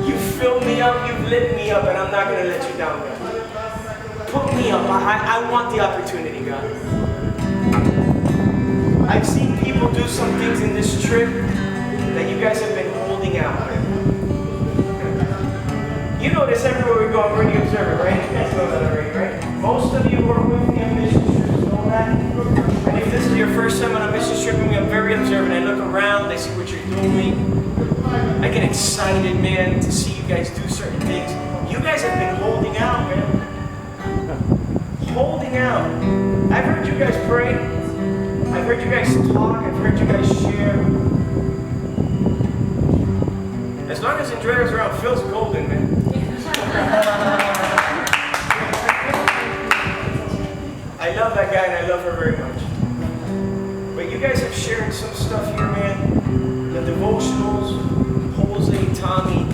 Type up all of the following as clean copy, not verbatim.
You filled me up, you've lit me up, and I'm not going to let you down, God. Put me up. I want the opportunity, God. I've seen people do some things in this trip that you guys have been holding out. You know this everywhere we go. I'm already observing, right? You guys know that already, right? Most of you who are with me on mission trips know that. And if this is your first time on a mission trip, I'm very observant. I look around, I see what you're doing. I get excited, man, to see you guys do certain things. You guys have been holding out, man. Holding out. I've heard you guys pray. I've heard you guys talk. I've heard you guys share. As long as Andrea's around, Phil's golden, man. I love that guy and I love her very much. But you guys have shared some stuff here, man. The devotionals, Jose, Tommy.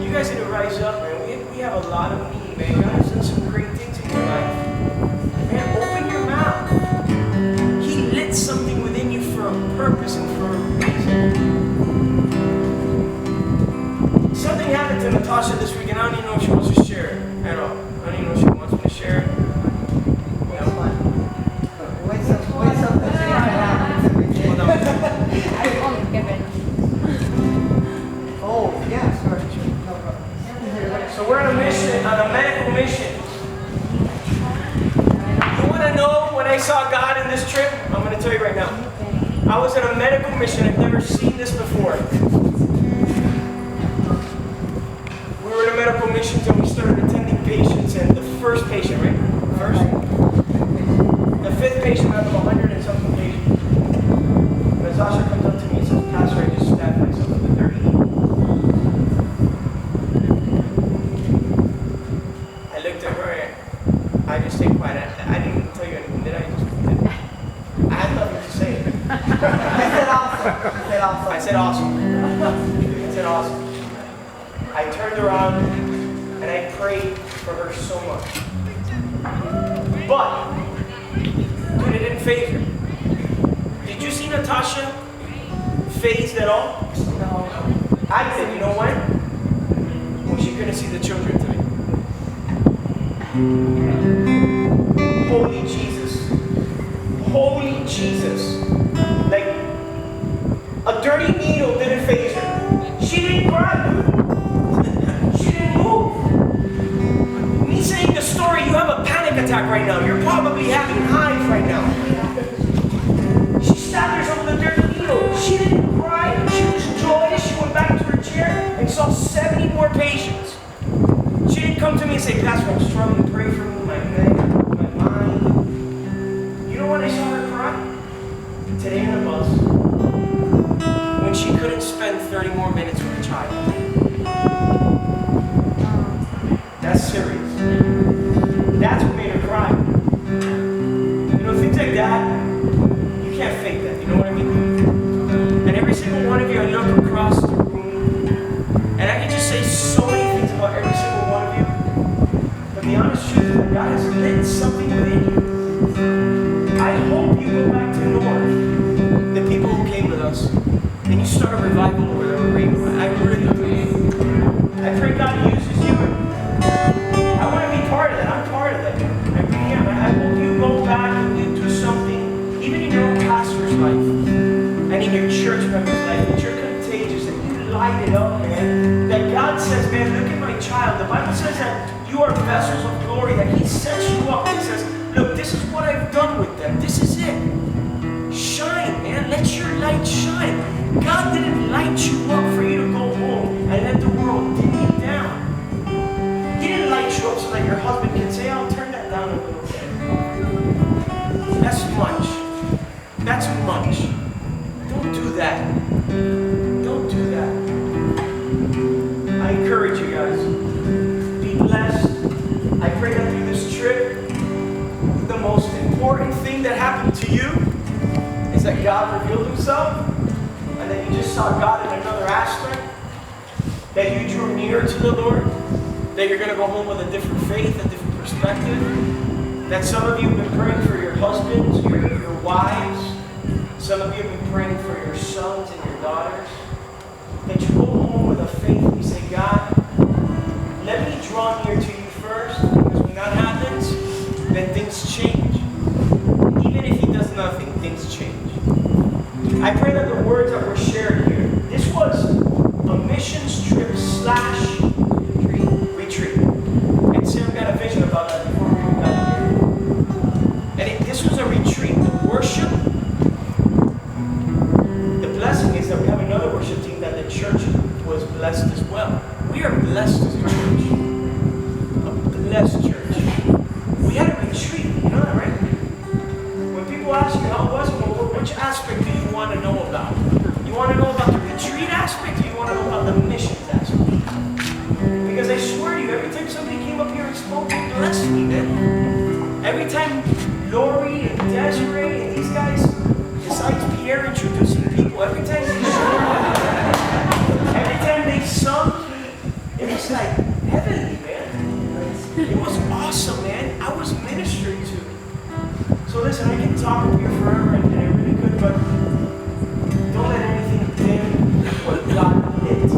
You guys need to rise up, man. We have a lot of need, man. God has done some great things in your life. Man, open your mouth. He lit something within you for a purpose and for a reason. Something happened to Natasha this week, and I don't even know if she wants to share it at all. I don't even know if she wants me to share it. So we're on a mission, on a medical mission. You want to know when I saw God in this trip? I'm going to tell you right now. I was on a medical mission. I've never seen this before. We were in a medical mission and we started attending patients, and the first patient, right? The fifth patient out of 100 and something patients. Natasha comes up to me and says, Pastor, I just stabbed myself with a 30 needle. I looked at her and I just stayed quiet. I didn't even tell you anything, did I? I had nothing to say. I said awesome. I turned around and I prayed for her so much. But, dude, it didn't faze her. Did you see Natasha phased at all? No. I did. You know when? When she couldn't see the children today. Holy Jesus. Holy Jesus. Like, a dirty needle didn't faze her. She didn't cry, dude. She didn't move. Me saying the story, you have a panic attack right now. You're probably having hives right now. She stabbed herself with a dirty needle. She didn't cry. She was joyous. She went back to her chair and saw 70 more patients. She didn't come to me and say, Pastor, I'm struggling to pray for me, my neck, my mind. You know when I saw her cry? Today in the bus. When she couldn't spend 30 more minutes with her child. That's serious. That's what made her cry. You know, things like that, you can't fake that, you know what I mean? And every single one of you, I look across the room, and I can just say so many things about every single one of you. But the honest truth is that God has lit something within you. I hope you go back to North, the people who came with us, and you start a revival over there. I really do. I pray God uses you. I want to be part of that. I'm part of that. I really am. I hope you go back and do something, even in your own pastor's life, and in your church member's life, that you're contagious, that you light it up, man. That God says, man, look at my child. The Bible says that you are vessels of glory, that He sets you up and says, look, this is what I've done with them. This is it. Shine, man. Let your light shine. God didn't light you up for you to go home and let the world dim you down. He didn't light you up so that your husband can say, I'll turn that down a little bit. That's much. That's much. Don't do that. Don't do that. I encourage you guys. Be blessed. I pray that through this trip, the most important thing that happened to you is that God revealed Himself, and that you just saw God in another aspect, that you drew near to the Lord, that you're going to go home with a different faith, a different perspective, that some of you have been praying for your husbands, your wives, some of you have been praying for your sons and your daughters, that you go home with a faith and you say, God, things change. Even if he does nothing, things change. I pray that the words that were shared here, this was a missions trip / retreat. And Sam got a vision about that before we got here. And this was a retreat. The worship, the blessing is that we have another worship team that the church was blessed as well. We are blessed as a church. A blessed church. We had a retreat. You know that, right? When people ask you how it was, well, which aspect do you want to know about? You want to know about the retreat aspect, or you want to know about the missions aspect? Because I swear to you, every time somebody came up here and spoke, it blessed me, man. Every time Lori and Desiree and these guys, besides Pierre introducing people, every time they showed up, every time they sung, it was like heavenly, man. It was awesome, man. I was ministered to. So listen, I can talk up here forever, and I really could, but don't let anything dim what God lit.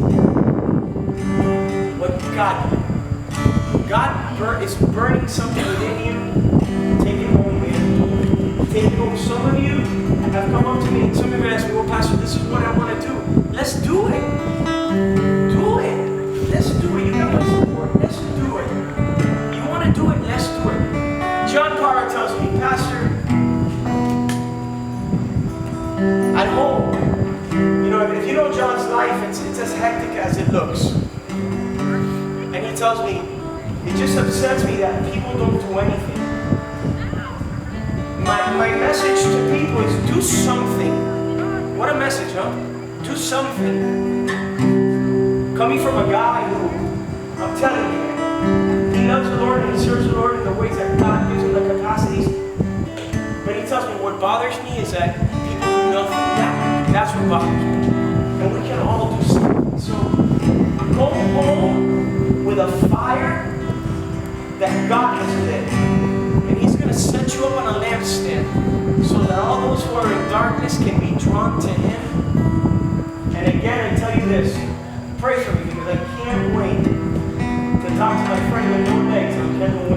What God lit. God is burning something within you. Take it home, man. Take it home. Some of you have come up to me, and some of you ask me, well, Pastor, this is what I want to do. Let's do it. Do it. Let's do it. You got my support. Let's do it. You want to do it? Let's do it. John Parra tells me, Pastor, at home, you know, if you know John's life, it's as hectic as it looks. And he tells me, it just upsets me that people don't do anything. My message to people is do something. What a message, huh? Do something. Coming from a guy who, I'm telling you, man, he loves the Lord and he serves the Lord in the ways that God gives him the capacities. But he tells me what bothers me is that people do nothing. That's what bothers me. And we can all do something. So go home with a fire that God has lit. And he's going to set you up on a lampstand so that all those who are in darkness can be drawn to him. And again, I tell you this, pray for me because I can't wait to talk to my friend with no legs on Kendall